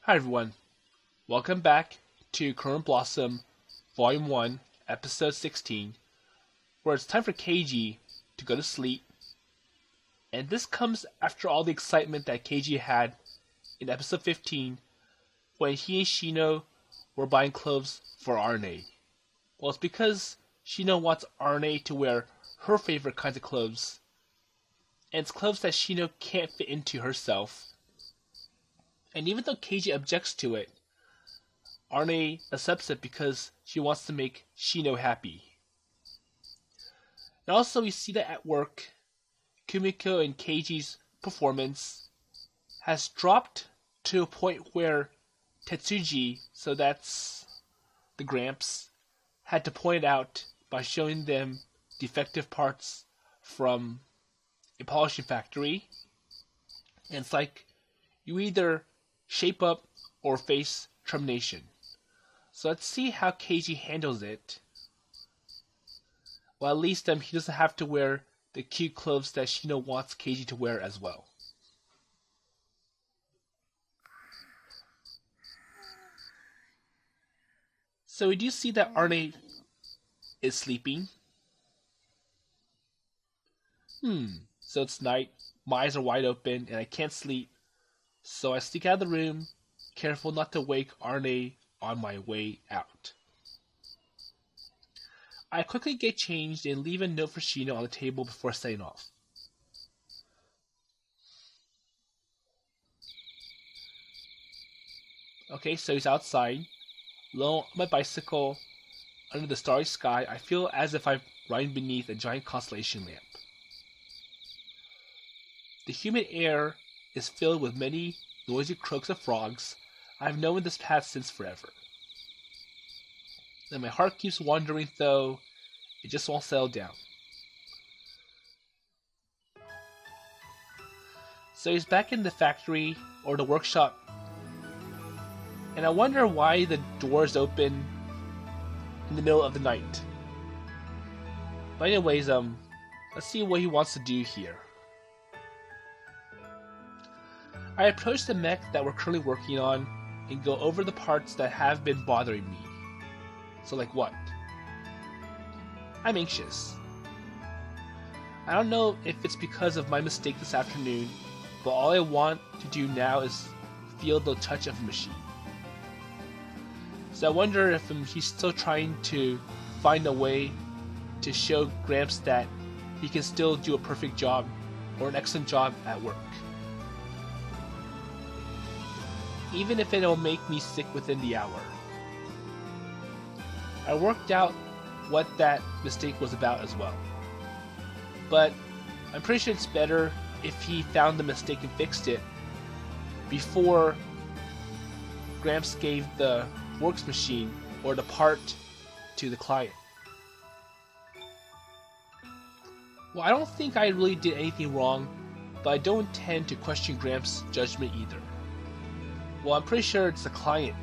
Hi everyone, welcome back to Korean Blossom Volume 1, Episode 16, where it's time for Keiji to go to sleep, and this comes after all the excitement that Keiji had in Episode 15 when he and Shino were buying clothes for Arne. Well, it's because Shino wants Arne to wear her favorite kinds of clothes, and it's clothes that Shino can't fit into herself. And even though Keiji objects to it, Arne accepts it because she wants to make Shino happy. And also we see that at work, Kumiko and Keiji's performance has dropped to a point where Tetsuji, so that's the Gramps, had to point it out by showing them defective parts from a polishing factory. And it's like, you either shape up or face termination. So let's see how Keiji handles it. Well, at least he doesn't have to wear the cute clothes that Shino wants Keiji to wear as well. So we do see that Arne is sleeping. So it's night, my eyes are wide open, and I can't sleep. So I sneak out of the room, careful not to wake Arne on my way out. I quickly get changed and leave a note for Shino on the table before setting off. Okay, so he's outside, alone on my bicycle, under the starry sky. I feel as if I'm riding beneath a giant constellation lamp. The humid air is filled with many noisy croaks of frogs. I've known this path since forever. And my heart keeps wandering, though it just won't settle down. So he's back in the factory, or the workshop, and I wonder why the doors open in the middle of the night. But anyways, let's see what he wants to do here. I approach the mech that we're currently working on and go over the parts that have been bothering me. So like what? I'm anxious. I don't know if it's because of my mistake this afternoon, but all I want to do now is feel the touch of a machine. So I wonder if he's still trying to find a way to show Gramps that he can still do a perfect job or an excellent job at work. Even if it'll make me sick within the hour. I worked out what that mistake was about as well. But I'm pretty sure it's better if he found the mistake and fixed it before Gramps gave the VORKS machine or the part to the client. Well, I don't think I really did anything wrong, but I don't intend to question Gramps' judgment either. Well, I'm pretty sure it's the client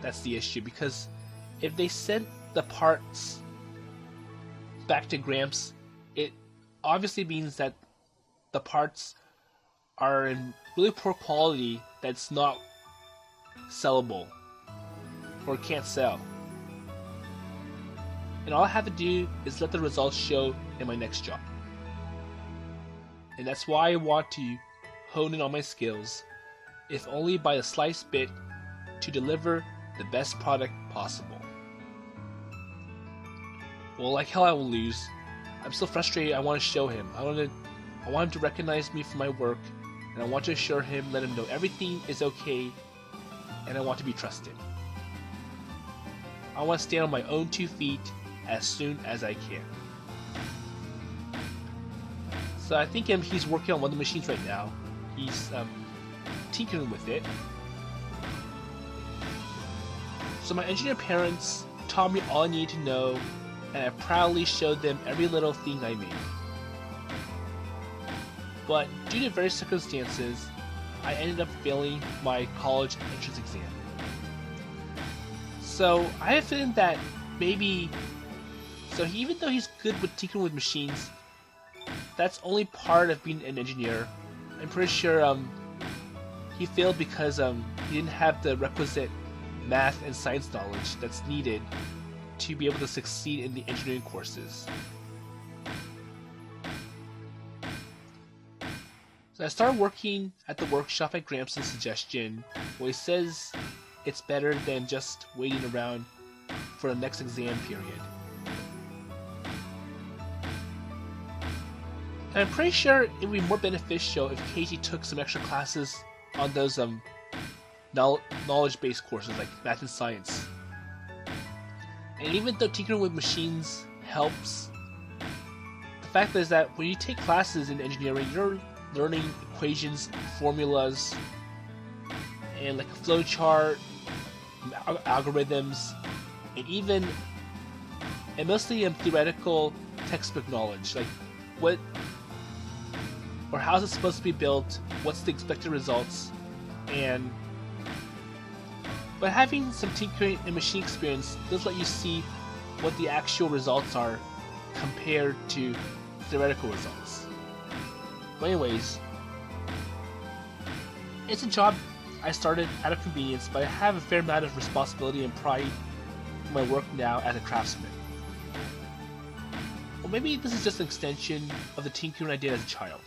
that's the issue, because if they sent the parts back to Gramps, it obviously means that the parts are in really poor quality that's not sellable or can't sell. And all I have to do is let the results show in my next job. And that's why I want to hone in on my skills, if only by a slight bit, to deliver the best product possible. Well, like hell I will lose. I'm so frustrated. I want to show him. I want him to recognize me for my work, and I want to assure him, let him know everything is okay, and I want to be trusted. I want to stand on my own 2 feet as soon as I can. So I think he's working on one of the machines right now. He's tinkering with it. So my engineer parents taught me all I needed to know, and I proudly showed them every little thing I made. But due to various circumstances, I ended up failing my college entrance exam. So I have a feeling that maybe, even though he's good with tinkering with machines, that's only part of being an engineer. I'm pretty sure he failed because he didn't have the requisite math and science knowledge that's needed to be able to succeed in the engineering courses. So I started working at the workshop at Gramps' suggestion, where he says it's better than just waiting around for the next exam period. And I'm pretty sure it would be more beneficial if Keiji took some extra classes on those knowledge-based courses like math and science. And even though tinkering with machines helps, the fact is that when you take classes in engineering, you're learning equations, formulas, and like a flow chart, algorithms, and mostly theoretical textbook knowledge, like what or how is it supposed to be built, what's the expected results, but having some tinkering and machine experience does let you see what the actual results are compared to theoretical results. But anyways, it's a job I started out of convenience, but I have a fair amount of responsibility and pride in my work now as a craftsman. Or maybe this is just an extension of the tinkering I did as a child.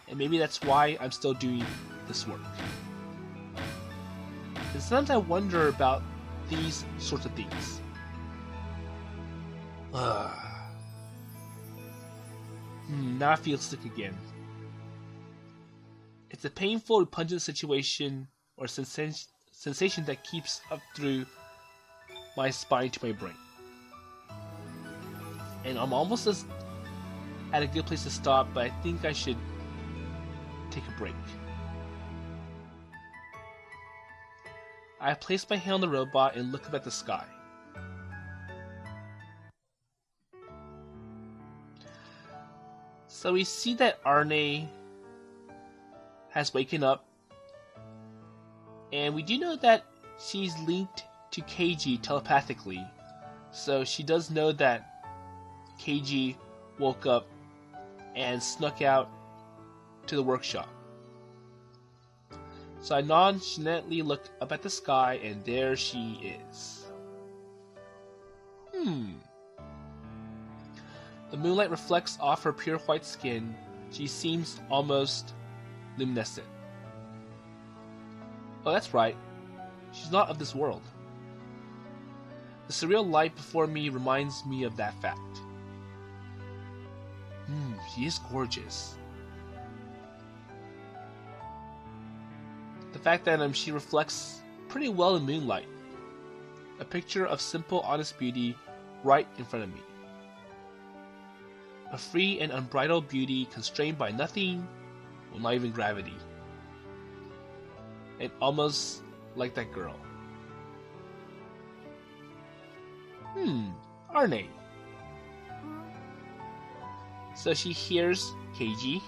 And maybe that's why I'm still doing this work. And sometimes I wonder about these sorts of things. Now I feel sick again. It's a painful, repugnant situation or sensation that keeps up through my spine to my brain. And I'm almost at a good place to stop, but I think I should take a break. I place my hand on the robot and look up at the sky. So we see that Arne has waken up, and we do know that she's linked to Keiji telepathically, so she does know that Keiji woke up and snuck out to the workshop. So I nonchalantly look up at the sky, and there she is. The moonlight reflects off her pure white skin. She seems almost luminescent. Oh, that's right. She's not of this world. The surreal light before me reminds me of that fact. She is gorgeous. The fact that she reflects pretty well in moonlight. A picture of simple, honest beauty right in front of me. A free and unbridled beauty constrained by nothing, well, not even gravity. And almost like that girl. Arne. So she hears Keiji.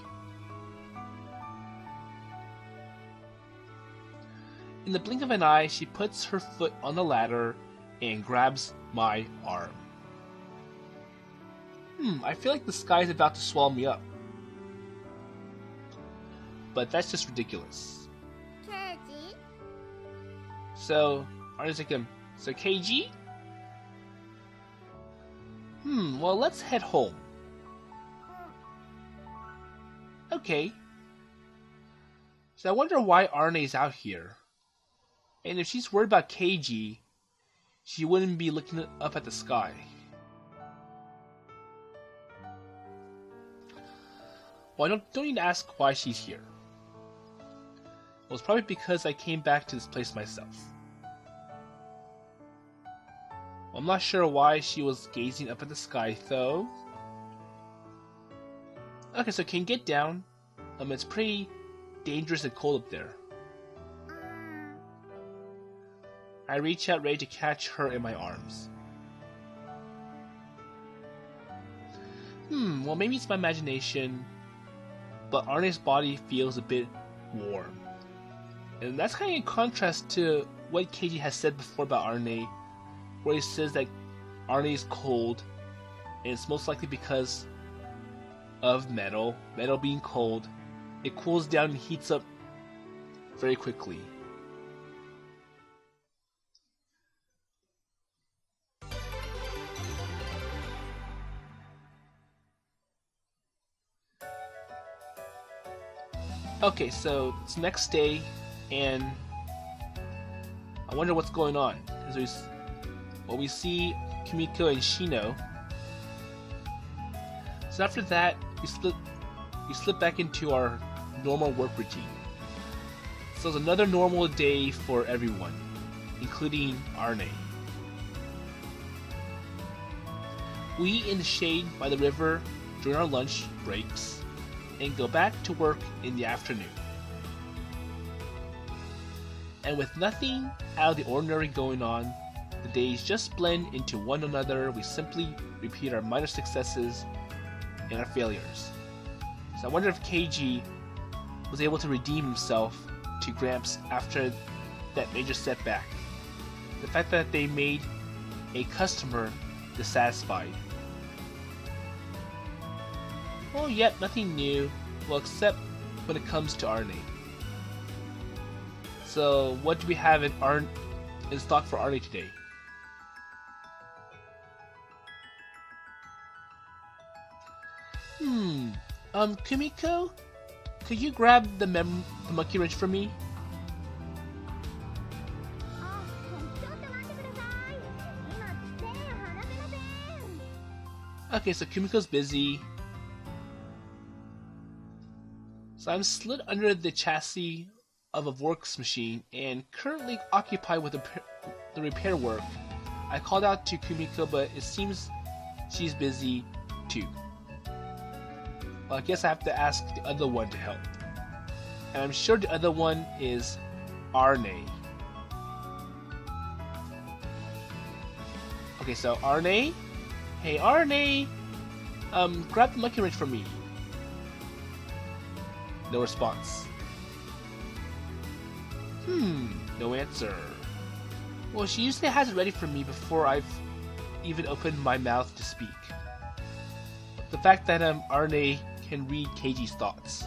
In the blink of an eye, she puts her foot on the ladder and grabs my arm. I feel like the sky is about to swallow me up. But that's just ridiculous. Keiji? So, Arne's like, so Keiji? Well, let's head home. Okay. So I wonder why Arne's out here. And if she's worried about Keiji, she wouldn't be looking up at the sky. Well, I don't need to ask why she's here. Well, it's probably because I came back to this place myself. Well, I'm not sure why she was gazing up at the sky, though. Okay, so can you get down? It's pretty dangerous and cold up there. I reach out ready to catch her in my arms. Well, maybe it's my imagination, but Arne's body feels a bit warm. And that's kind of in contrast to what Keiji has said before about Arne, where he says that Arne is cold, and it's most likely because of metal. Metal being cold, it cools down and heats up very quickly. Okay, so it's next day, and I wonder what's going on. Because we see Kumiko and Shino. So after that, we slip back into our normal work routine. So it's another normal day for everyone, including Arne. We eat in the shade by the river during our lunch breaks, and go back to work in the afternoon. And with nothing out of the ordinary going on, the days just blend into one another. We simply repeat our minor successes and our failures. So I wonder if Keiji was able to redeem himself to Gramps after that major setback. The fact that they made a customer dissatisfied. Well, yet nothing new, well, except when it comes to Arne. So, what do we have in stock for Arne today? Kumiko, could you grab the monkey wrench for me? Okay, so Kumiko's busy. So I'm slid under the chassis of a VORKS machine and currently occupied with the repair work. I called out to Kumiko, but it seems she's busy too. Well, I guess I have to ask the other one to help. And I'm sure the other one is Arne. Okay, so Arne? Hey Arne! Grab the monkey wrench for me. No response. No answer. Well, she usually has it ready for me before I've even opened my mouth to speak. The fact that Arne can read Keiji's thoughts.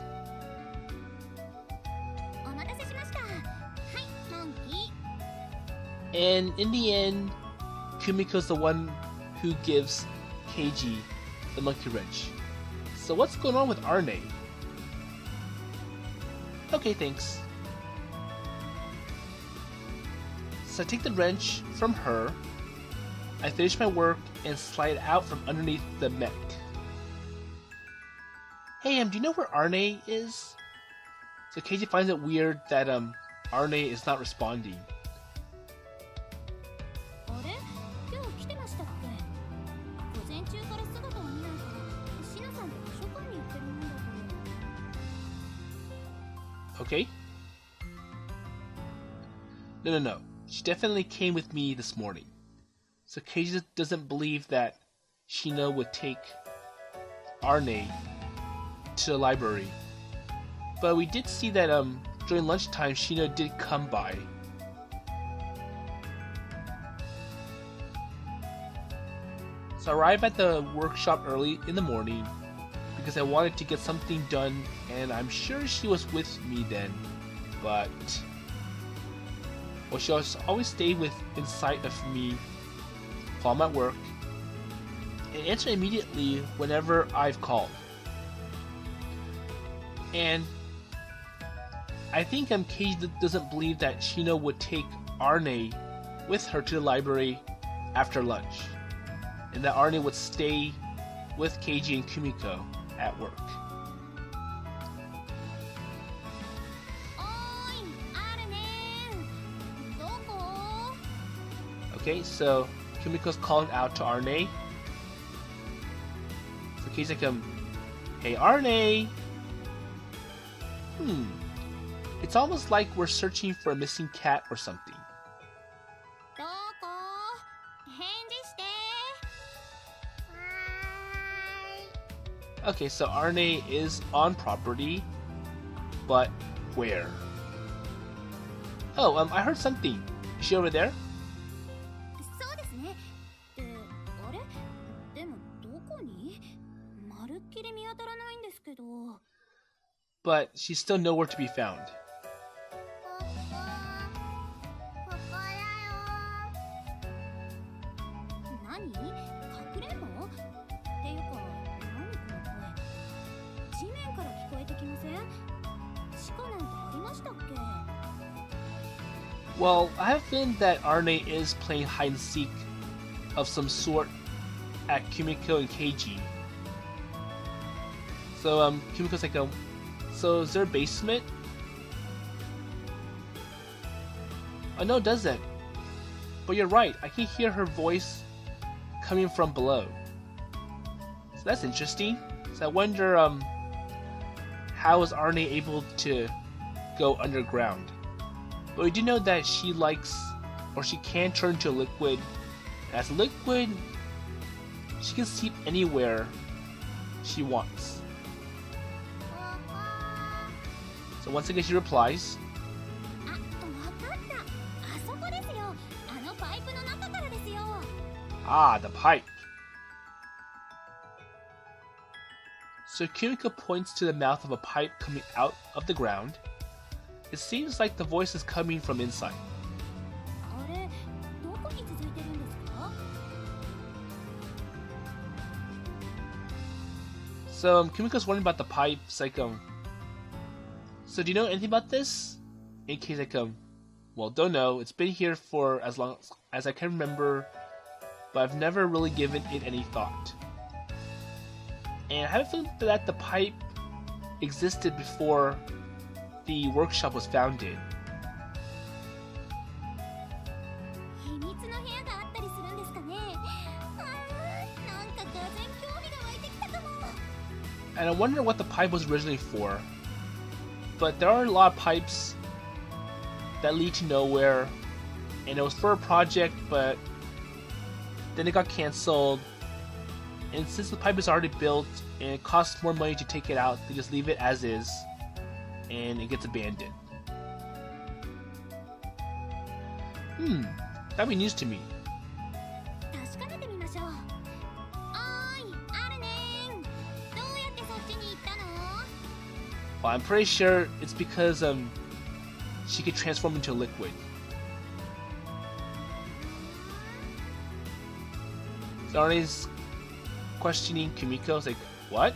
And in the end, Kumiko's the one who gives Keiji the monkey wrench. So what's going on with Arne? Okay, thanks. So I take the wrench from her, I finish my work, and slide out from underneath the mech. Hey, do you know where Arne is? So Keiji finds it weird that Arne is not responding. Okay? No. She definitely came with me this morning. So Keiji doesn't believe that Shino would take Arne to the library. But we did see that during lunchtime Shino did come by. So I arrived at the workshop early in the morning because I wanted to get something done, and I'm sure she was with me then, but well, she'll always stay in sight of me while I'm at work and answer immediately whenever I've called. And I think Keiji doesn't believe that Shino would take Arne with her to the library after lunch, and that Arne would stay with Keiji and Kumiko at work. Okay, so Kumiko's calling out to Arne. So Keiji's like, hey Arne! It's almost like we're searching for a missing cat or something. Okay, so Arne is on property, but where? Oh, I heard something. Is she over there? But she's still nowhere to be found. Well, I have a feeling that Arne is playing hide and seek of some sort at Kumiko and Keiji. So Kumiko's like, so is there a basement? Oh no, it doesn't. But you're right, I can hear her voice coming from below. So that's interesting. So I wonder how is Arne able to go underground? But we do know that she likes, or she can turn to a liquid. As a liquid, she can sleep anywhere she wants. So once again she replies. Ah, the pipe. So Kumiko points to the mouth of a pipe coming out of the ground. It seems like the voice is coming from inside. So Kumiko's wondering about the pipe. It's like, so do you know anything about this? In case like, well, don't know. It's been here for as long as I can remember, but I've never really given it any thought. And I have a feeling that the pipe existed before the workshop was founded. And I wonder what the pipe was originally for. But there are a lot of pipes that lead to nowhere, and it was for a project, but then it got cancelled. And since the pipe is already built and it costs more money to take it out, they just leave it as is and it gets abandoned. That'd be news to me. Well, I'm pretty sure it's because she could transform into a liquid. So Arne's questioning Kumiko. It's like, what?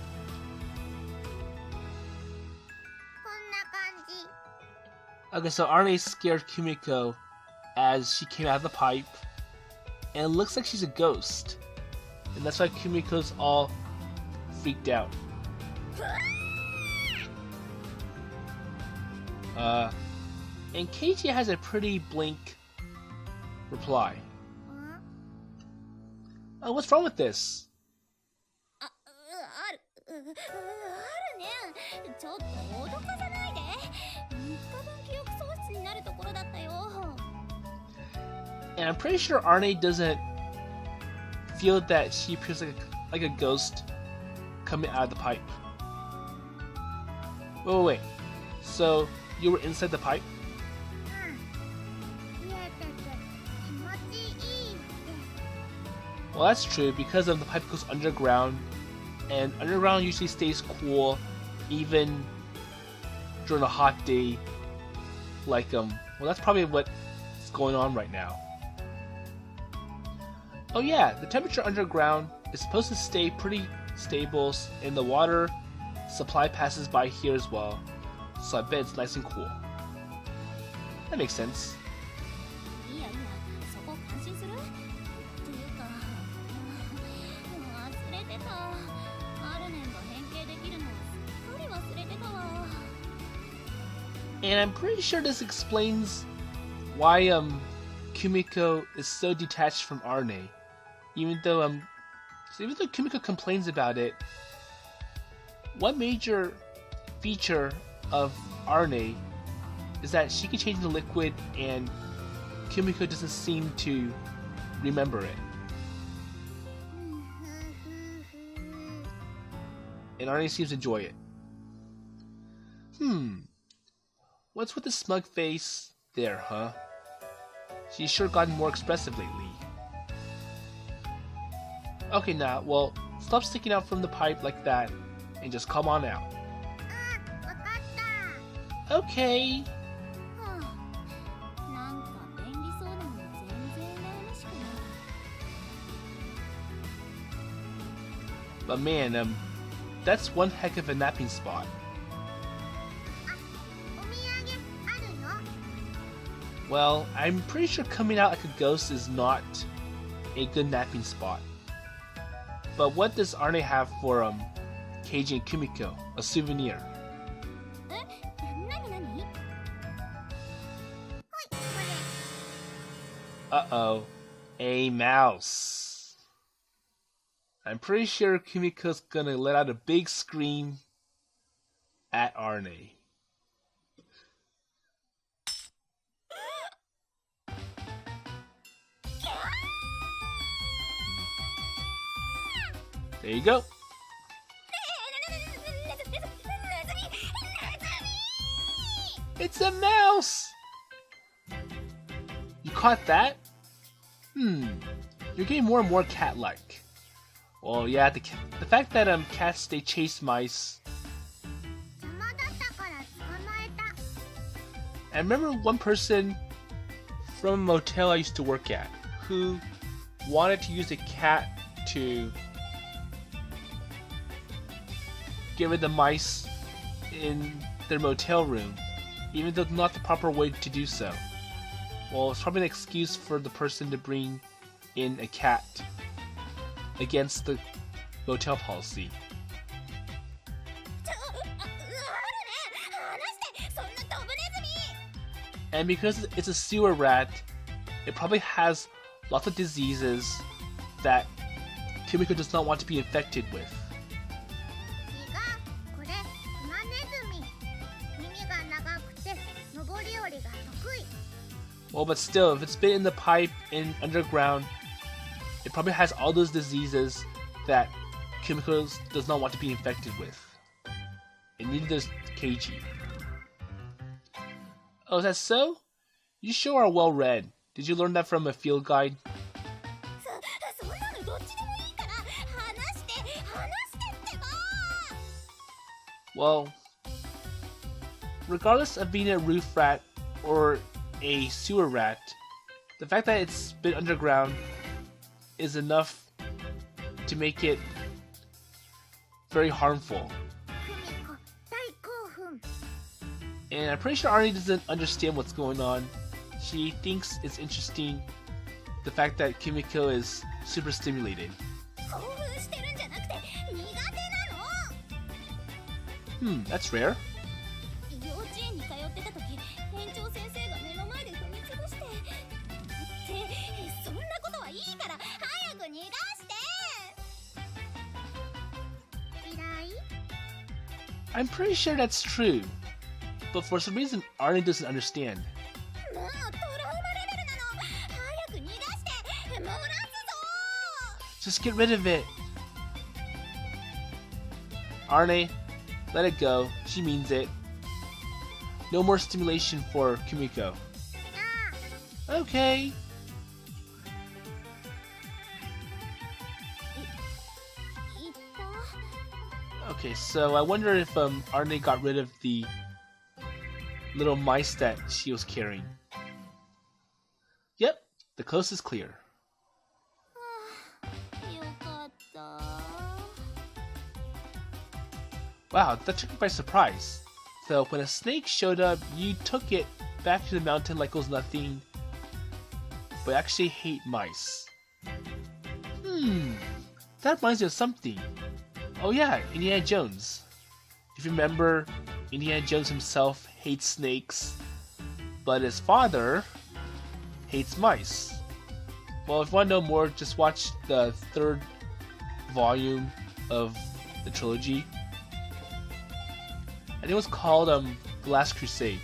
Okay, so Arne scared Kumiko as she came out of the pipe, and it looks like she's a ghost, and that's why Kumiko's all freaked out. And Keiji has a pretty blank reply. Oh, what's wrong with this? And I'm pretty sure Arne doesn't feel that she appears like a ghost coming out of the pipe. Wait. So you were inside the pipe? Well, that's true because the pipe goes underground, and underground usually stays cool even during a hot day. Like well, that's probably what's going on right now. Oh yeah, the temperature underground is supposed to stay pretty stable, and the water supply passes by here as well, so I bet it's nice and cool. That makes sense. And I'm pretty sure this explains why Kumiko is so detached from Arne. Even though Kumiko complains about it, one major feature of Arne is that she can change into liquid, and Kumiko doesn't seem to remember it. And Arne seems to enjoy it. What's with the smug face there, huh? She's sure gotten more expressive lately. Okay, now, well, stop sticking out from the pipe like that and just come on out. Okay. But man, that's one heck of a napping spot. Well, I'm pretty sure coming out like a ghost is not a good napping spot. But what does Arne have for Keiji and Kumiko? A souvenir. Uh-oh. A mouse. I'm pretty sure Kumiko's gonna let out a big scream at Arne. There you go. It's a mouse! You caught that? You're getting more and more cat-like. Well, yeah, the fact that cats, they chase mice. I remember one person from a motel I used to work at who wanted to use a cat to get rid of the mice in their motel room, even though it's not the proper way to do so. Well, it's probably an excuse for the person to bring in a cat against the motel policy. And because it's a sewer rat, it probably has lots of diseases that Kumiko does not want to be infected with. Well, but still, if it's been in the pipe in underground, it probably has all those diseases that Kumiko does not want to be infected with. And neither does Keiji. Oh, is that so? You sure are well read. Did you learn that from a field guide? Well, regardless of being a roof rat or a sewer rat, the fact that it's been underground is enough to make it very harmful. And I'm pretty sure Arnie doesn't understand what's going on. She thinks it's interesting the fact that Kumiko is super stimulated. That's rare. I'm pretty sure that's true, but for some reason Arnie doesn't understand. Just get rid of it. Arnie, let it go. She means it. No more stimulation for Kumiko. Okay. Okay, so I wonder if Arne got rid of the little mice that she was carrying. Yep, the coast is clear. Wow, that took me by surprise. So when a snake showed up, you took it back to the mountain like it was nothing, but actually hate mice. That reminds me of something. Oh yeah, Indiana Jones. If you remember, Indiana Jones himself hates snakes, but his father hates mice. Well, if you want to know more, just watch the 3rd volume of the trilogy. And it was called The Last Crusade.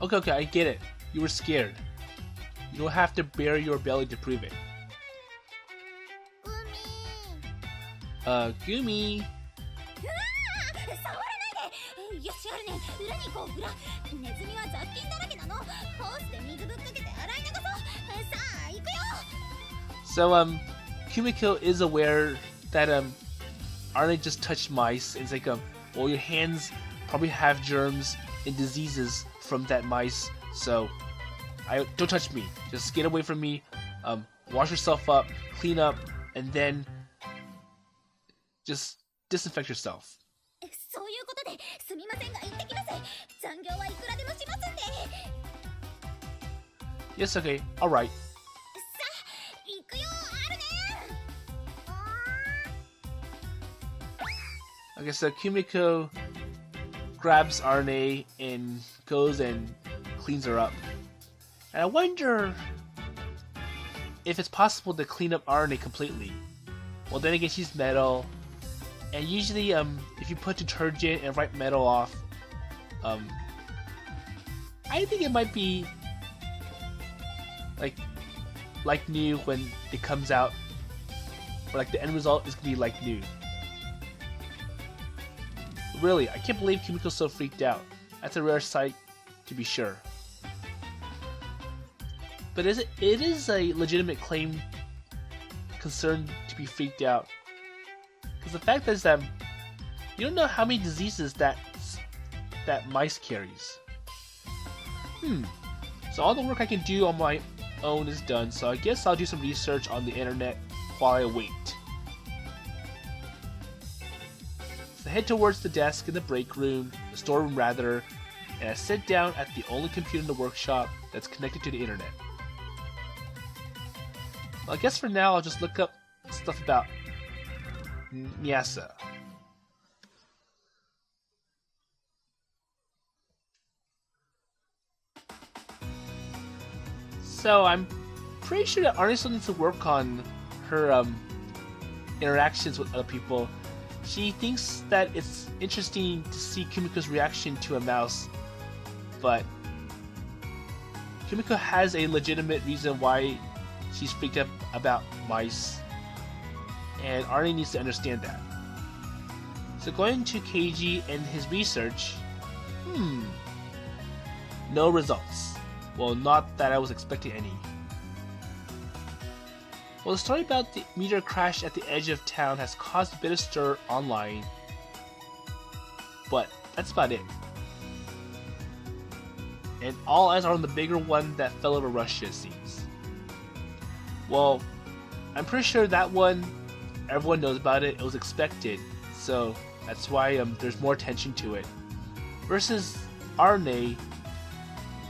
Okay, I get it. You were scared. You don't have to bare your belly to prove it. Gumi. So, Kumiko is aware that, Arne just touched mice. It's like, well, your hands probably have germs and diseases from that mice, so don't touch me. Just get away from me. wash yourself up, clean up, and then just disinfect yourself. そういうことで、すみませんが行ってきます。残業はいくらでもしますんで。Yes, okay, alright. さあ、行くよ、アルネ。 Okay, so Kumiko grabs Arne and goes and cleans her up. And I wonder if it's possible to clean up Arne completely. Well, then again, she's metal. And usually, if you put detergent and wipe metal off, I think it might be like new when it comes out, or like the end result is gonna be like new. Really, I can't believe Kumiko's so freaked out. That's a rare sight, to be sure. But it is a legitimate concern to be freaked out. Because the fact is that you don't know how many diseases that mice carries. So all the work I can do on my own is done, so I guess I'll do some research on the internet while I wait. So I head towards the desk in the break room, the storeroom rather, and I sit down at the only computer in the workshop that's connected to the internet. Well, I guess for now I'll just look up stuff about Nyasa. So I'm pretty sure that Arne still needs to work on her interactions with other people. She thinks that it's interesting to see Kumiko's reaction to a mouse, but Kumiko has a legitimate reason why she's freaked out about mice, and Arne needs to understand that. So going to Keiji and his research, no results. Well, not that I was expecting any. Well, the story about the meteor crash at the edge of town has caused a bit of stir online, but that's about it. And all eyes are on the bigger one that fell over Russia, it seems. Well, I'm pretty sure that one, everyone knows about it, it was expected, so that's why there's more attention to it. Versus Arne,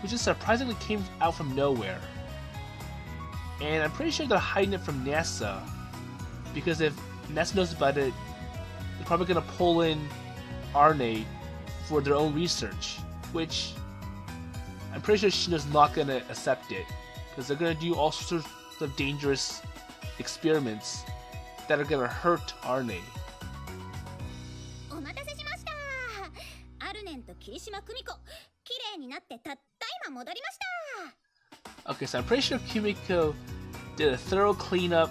who just surprisingly came out from nowhere. And I'm pretty sure they're hiding it from NASA, because if NASA knows about it, they're probably going to pull in Arne for their own research, which I'm pretty sure Shino's not going to accept it, because they're going to do all sorts of dangerous experiments that are going to hurt Arne. お待たせしました。アルネンと霧島久美子、綺麗になってたった今戻りました。 Okay, so I'm pretty sure Kumiko did a thorough cleanup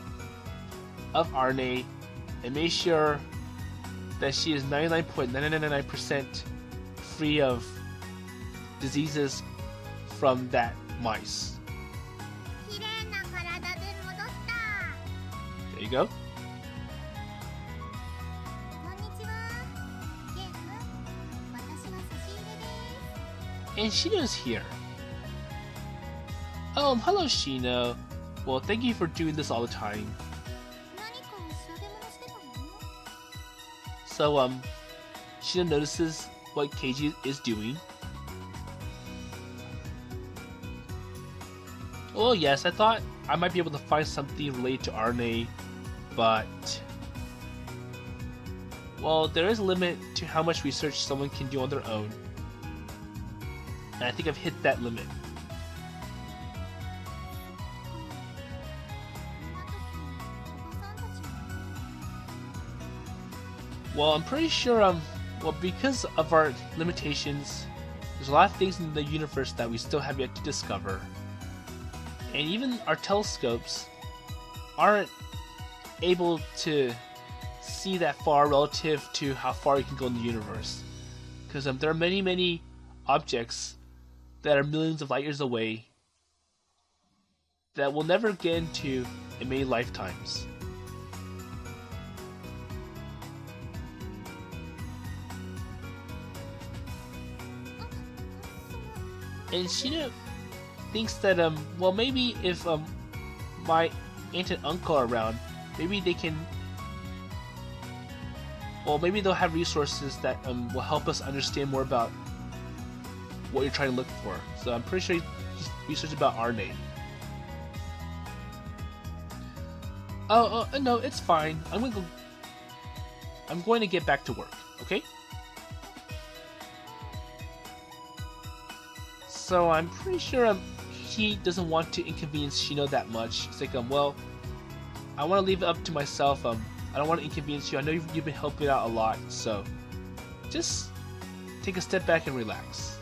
of Arne and made sure that she is 99.999% free of diseases from that mice. 綺麗な体で戻った。 There you go. こんにちは。ゲーム、私は差し入れです。 And Shino's here. Oh, hello Shino. Well, thank you for doing this all the time. 何か調べ物してたの？ So, Shino notices what Keiji is doing. Oh yes, I thought I might be able to find something related to Arne, but... Well, there is a limit to how much research someone can do on their own. And I think I've hit that limit. Well, I'm pretty sure, well, because of our limitations, there's a lot of things in the universe that we still have yet to discover. And even our telescopes aren't able to see that far relative to how far you can go in the universe. Because there are many, many objects that are millions of light years away that we'll never get into in many lifetimes. And Shino thinks that well, maybe if my aunt and uncle are around, maybe they can. Well, maybe they'll have resources that will help us understand more about what you're trying to look for. So I'm pretty sure he's researched about Arne. Oh, no, it's fine. I'm going to get back to work, okay? So I'm pretty sure he doesn't want to inconvenience Shino that much. It's like, well, I want to leave it up to myself. I don't want to inconvenience you. I know you've been helping out a lot, so just take a step back and relax.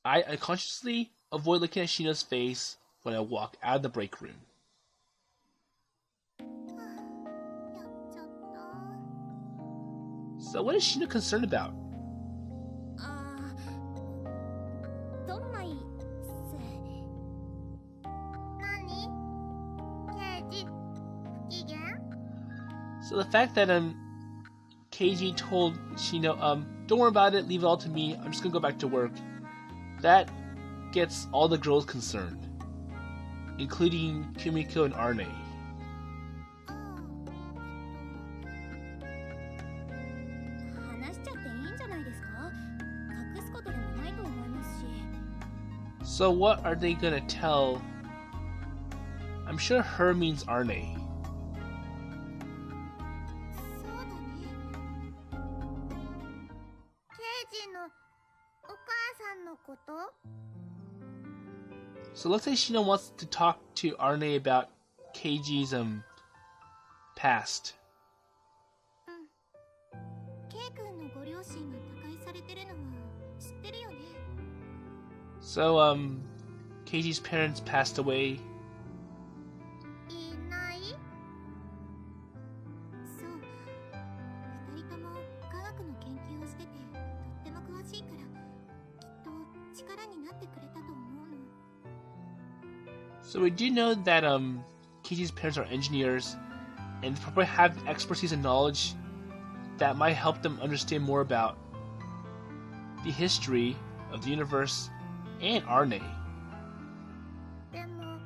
I consciously avoid looking at Shino's face when I walk out of the break room. やっちゃった。 So what is Shino concerned about? どんないっす。何？ケイジ、不機嫌？ So the fact that Keiji told Shino, don't worry about it, leave it all to me, I'm just gonna go back to work. That gets all the girls concerned, including Kumiko and Arne. 話しちゃっていいんじゃないですか？隠すことでもないと思いますし。 So what are they gonna tell? I'm sure her means Arne. そうだね。ケイジのお母さんのこと？ So let's say Shino wants to talk to Arne about Keiji's past. ケイ君のご両親が他界されてるのは知ってるよね。 So Keiji's parents passed away. いない？そう。二人とも科学の研究をしててとっても詳しいからきっと力になってくれたと思うの。 So we do know that Keiji's parents are engineers and probably have expertise and knowledge that might help them understand more about the history of the universe and Arne. でも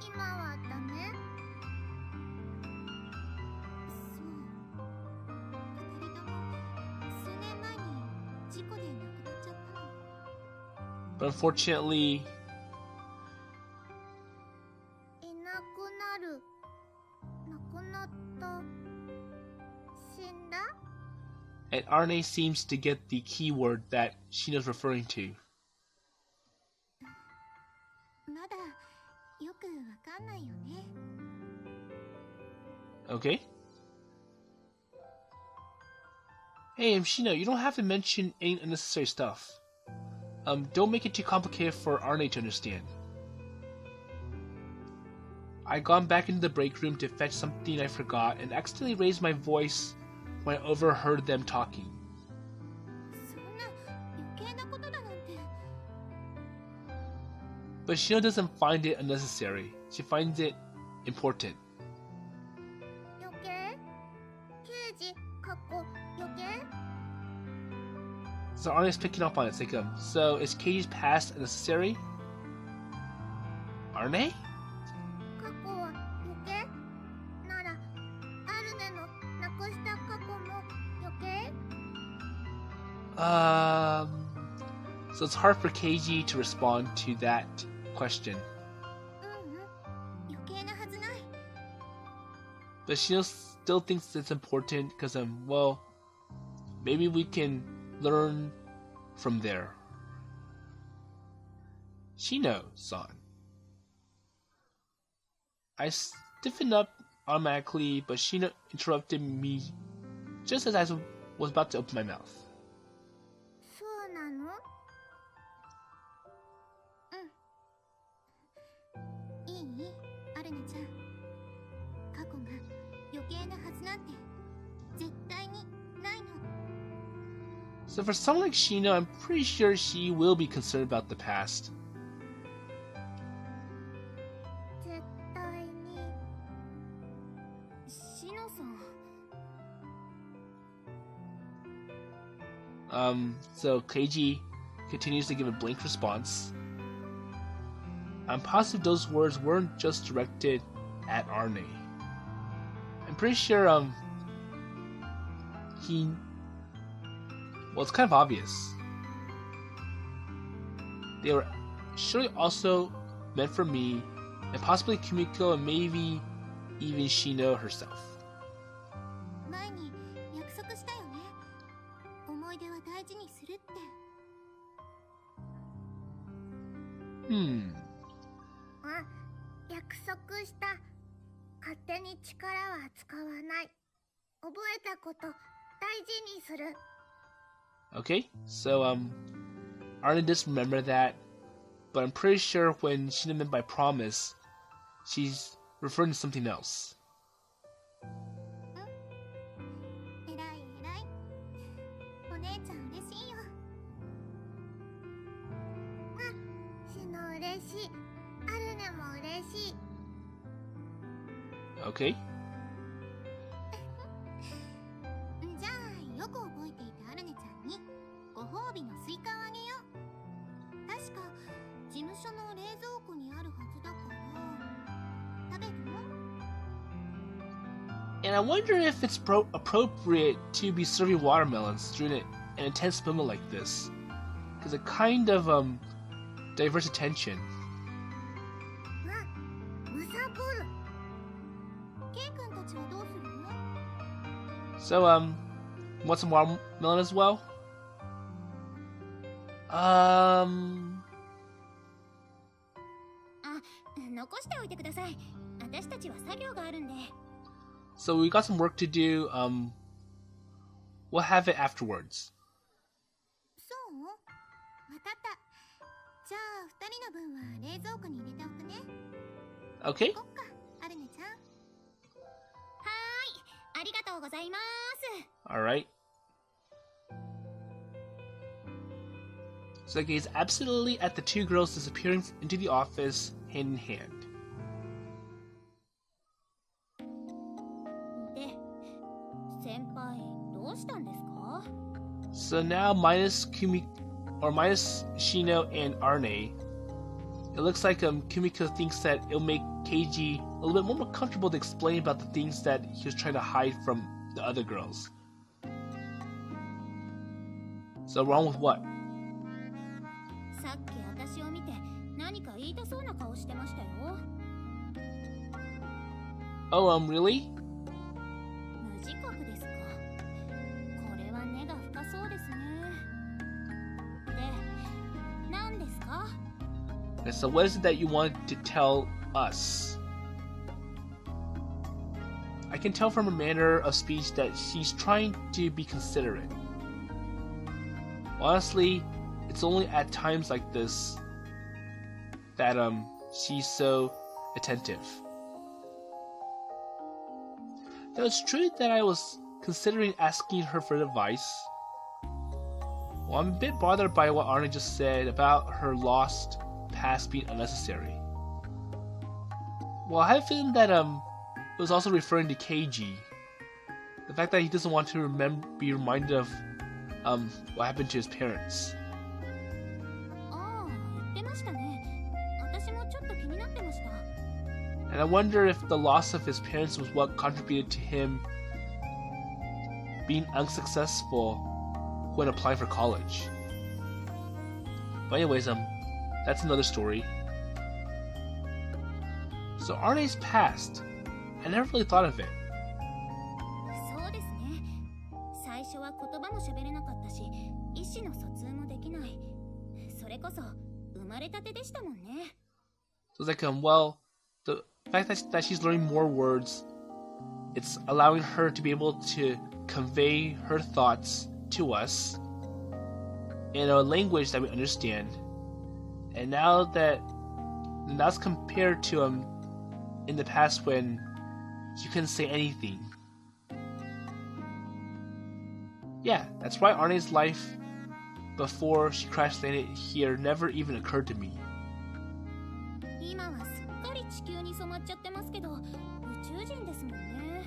今はダメ？そう。二人とも数年前に事故で亡くなっちゃったの。 But unfortunately, いなくなる。亡くなった。死んだ？ and Arne seems to get the keyword that Shino's referring to. まだよくわかんないよね。 Okay? Hey, Shino, you don't have to mention any unnecessary stuff. Don't make it too complicated for Arne to understand. I'd gone back into the break room to fetch something I forgot and accidentally raised my voice when I overheard them talking. そんな余計なことだなんて。 But Shino doesn't find it unnecessary. She finds it important. 余計？刑事、かっこ余計？ So Arne's picking up on it. It's like, so is Keiji's past unnecessary? Arne? 過去は余計？なら、アルネのなくした過去も余計？ So it's hard for Keiji to respond to that question. 余計なはずない。 But Shino still thinks it's important because, well, maybe we can learn from there. Shino-san. I stiffened up automatically, but Shino interrupted me just as I was about to open my mouth. そうなの？いい？アルネちゃん。過去が余計なはずなんて絶対にないの。 So for someone like Shino, I'm pretty sure she will be concerned about the past. 絶対に。シノさん。 So Keiji continues to give a blank response. I'm positive those words weren't just directed at Arne. I'm pretty sure well, it's kind of obvious. They were surely also meant for me, and possibly Kumiko, and maybe even Shino herself. 前に約束したよね。思い出は大事にするって。約束した。勝手に力は使わない。覚えたこと大事にする。Okay, so Arne does remember that, but I'm pretty sure when Shino meant by promise, she's referring to something else. えらいえらい。お姉ちゃん嬉しいよ。シノ嬉しい。アルネも嬉しい。Okay. じゃあよく覚えていたアルネちゃんにご褒美のスイカをあげよう。確か事務所の冷蔵庫にあるはずだから食べるの？ And I wonder if it's appropriate to be serving watermelons during an intense moment like this, because it kind of diverts attention. むさぼる。ケイ君たちはどうするの？ So want some watermelon as well? 残しておいてください。私たちは作業があるんで。So we got some work to do. We'll have it afterwards. そう？わかった。じゃあ二人の分は冷蔵庫に入れておくね。Okay. 行こっか、アルネちゃん。はーい、ありがとうございます。All right. So I gaze absently at the two girls disappearing into the office, hand in hand. で、先輩どうしたんですか？ So now minus Shino and Arne, it looks like Kumiko thinks that it'll make Keiji a little bit more comfortable to explain about the things that he was trying to hide from the other girls. So wrong with what? さっき私を見て何か言いたそうな顔してましたよ。Oh, really? 無自覚ですか。これは根が深そうですね。で、何ですか？ And so what is it that you want to tell us? I can tell from her manner of speech that she's trying to be considerate. Honestly, it's only at times like this that she's so attentive. Now it's true that I was considering asking her for advice. Well, I'm a bit bothered by what Arne just said about her lost past being unnecessary. Well, I have a feeling that it was also referring to Keiji. The fact that he doesn't want to be reminded of what happened to his parents. ああ、言ってましたね。私もちょっと気になってました。And I wonder if the loss of his parents was what contributed to him being unsuccessful when applying for college. But anyways, that's another story. So Arne's past. I never really thought of it. そうですね。最初は言葉も喋れなかったし、意思の疎通もできない。それこそ生まれたてでしたもんね。So it's like, well, the fact that she's learning more words, it's allowing her to be able to convey her thoughts to us in a language that we understand. And now that's compared to in the past when she couldn't say anything. Yeah, that's why Arne's life before she crash landed here never even occurred to me. 今はすっかり地球に染まっちゃってますけど、宇宙人ですもんね。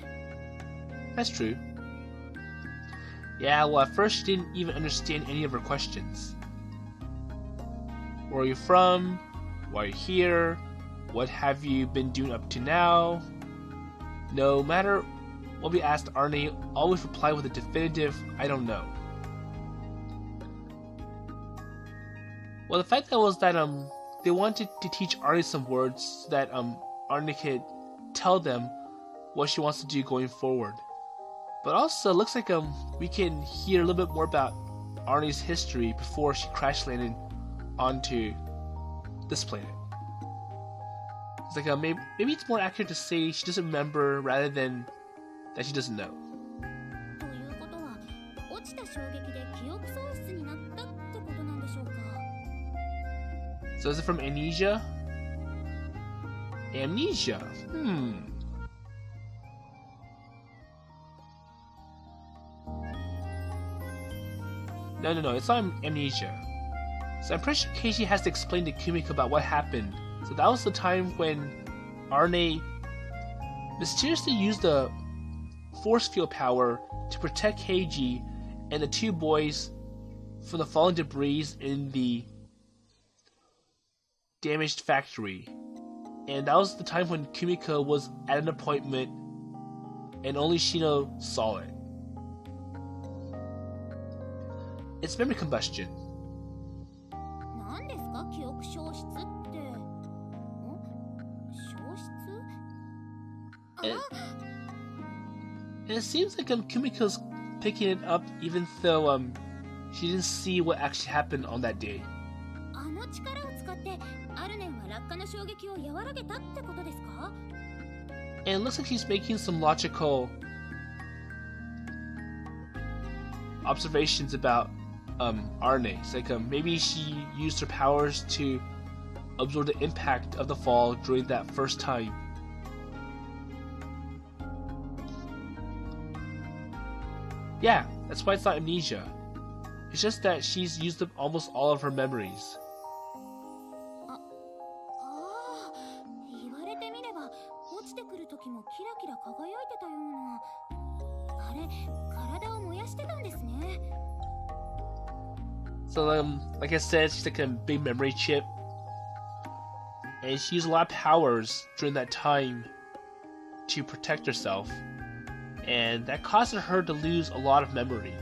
That's true. Yeah, well, at first she didn't even understand any of her questions. Where are you from? why you're here, what have you been doing up to now. No matter what we asked, Arne always replied with a definitive, I don't know. Well, the fact that was that they wanted to teach Arne some words so that Arne could tell them what she wants to do going forward. But also, it looks like we can hear a little bit more about Arne's history before she crash landed onto this planet. It's like maybe it's more accurate to say she doesn't remember rather than that she doesn't know. So is it from amnesia? Amnesia? No, it's not amnesia. So I'm pretty sure Keiji has to explain to Kumiko about what happened. So that was the time when Arne mysteriously used the force field power to protect Keiji and the two boys from the fallen debris in the damaged factory. And that was the time when Kumiko was at an appointment and only Shino saw it. It's memory combustion. And it seems like Kumiko's picking it up even though she didn't see what actually happened on that day. And it looks like she's making some logical observations about Arne. It's like maybe she used her powers to absorb the impact of the fall during that first time. Yeah, that's why it's not amnesia. It's just that she's used up almost all of her memories. So like I said, she's like a big memory chip, and she used a lot of powers during that time to protect herself, and that caused her to lose a lot of memory.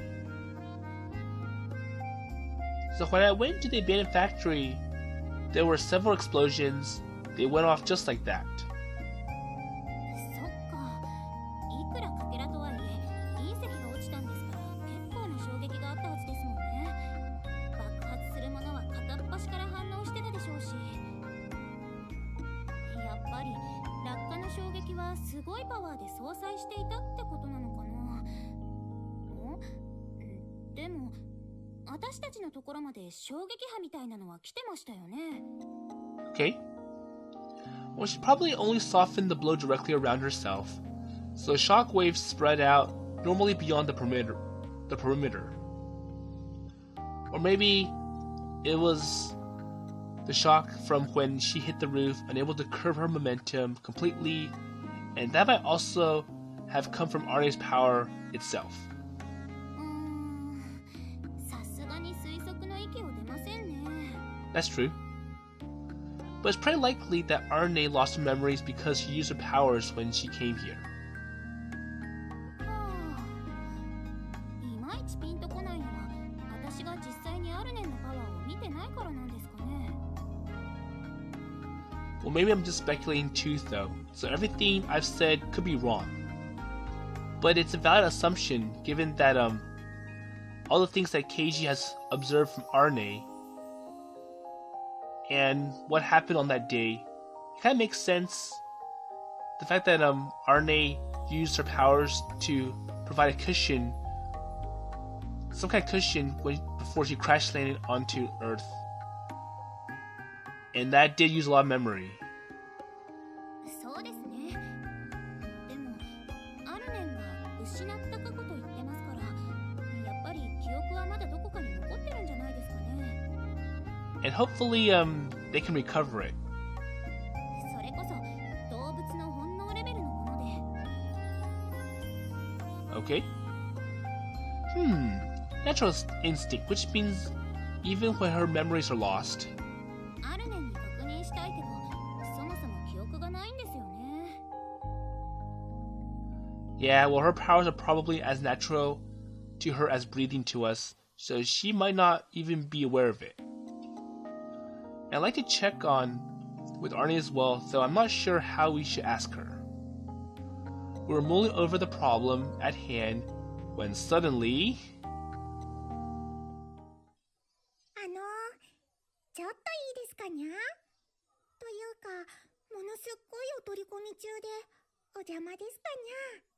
So when I went to the abandoned factory, there were several explosions. They went off just like that. Okay. Well, she probably only softened the blow directly around herself, so shock waves spread out normally beyond the perimeter. Or maybe it was the shock from when she hit the roof, unable to curb her momentum completely, and that might also have come from Arne's power itself. That's true. But it's pretty likely that Arne lost her memories because she used her powers when she came here. Well, maybe I'm just speculating too, though, so everything I've said could be wrong. But it's a valid assumption given that all the things that Keiji has observed from Arne and what happened on that day, it kind of makes sense. The fact that Arne used her powers to provide a cushion, some kind of cushion before she crash landed onto Earth. And that did use a lot of memory. And hopefully they can recover it. Okay. Natural instinct, which means even when her memories are lost. Yeah, well, her powers are probably as natural to her as breathing to us, so she might not even be aware of it. And I'd like to check on with Arnie as well, though I'm not sure how we should ask her. We were mulling over the problem at hand when suddenly... ちょっといいですかにゃというか、ものすっごいお取り込み中でお邪魔ですかにゃ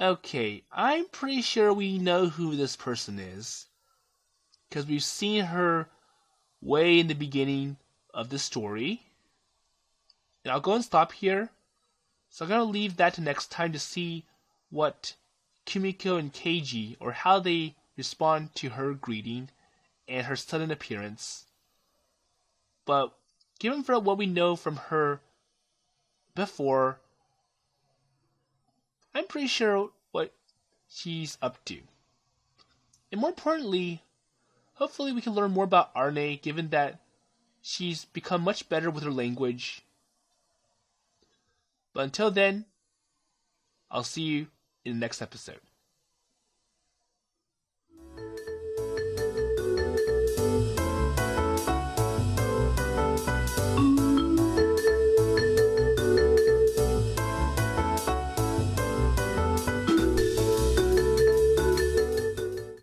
Okay, I'm pretty sure we know who this person is. Because we've seen her way in the beginning of the story. And I'll go and stop here. So I'm going to leave that to next time to see what Kumiko and Keiji, or how they respond to her greeting and her sudden appearance. But given for what we know from her before, I'm pretty sure what she's up to. And more importantly, hopefully we can learn more about Arne, given that she's become much better with her language. But until then, I'll see you in the next episode.